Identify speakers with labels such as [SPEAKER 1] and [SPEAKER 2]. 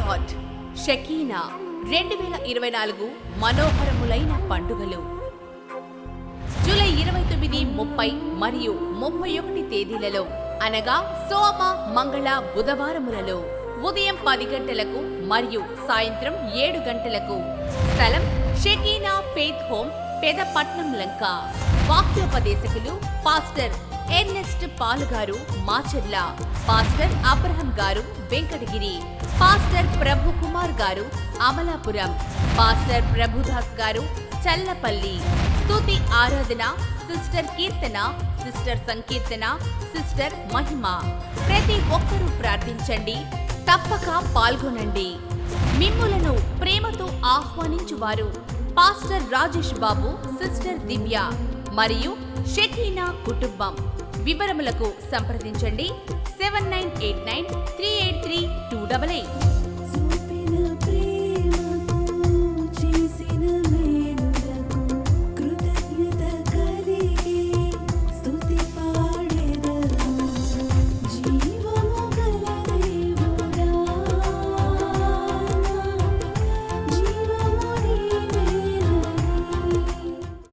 [SPEAKER 1] Lord Shekinah 2024 మనోహరములైన పండుగలు July 29, 30 మరియు 31 తేదీలలో అనగా సోమ, మంగళ, బుధవారములలో ఉదయం 10 గంటలకు మరియు సాయంత్రం 7 గంటలకు. స్థలం Shekinah faith home, Pedapatnam Lanka. వాక్యోపదేశకులు పాస్టర్ ఎర్నెస్ట్ పాలుగారు మాచర్ల, పాస్టర్ అబ్రహం గారు వెంకటగిరి, పాస్టర్ ప్రభు కుమార్ గారు అమలాపురం, పాస్టర్ ప్రభుదాస్ గారు చల్లపల్లి. స్తుతి ఆరాధన సిస్టర్ కీర్తన, సిస్టర్ సంకీర్తన, సిస్టర్ మహిమ. ప్రతి ఒక్కరూ ప్రార్థించండి, తప్పక పాల్గొనండి. మిమ్ములను ప్రేమతో ఆహ్వానించువారు పాస్టర్ రాజేష్ బాబు, సిస్టర్ దివ్య మరియు షకీనా కుటుంబం. వివరములకు సంప్రదించండి 7989 383 288.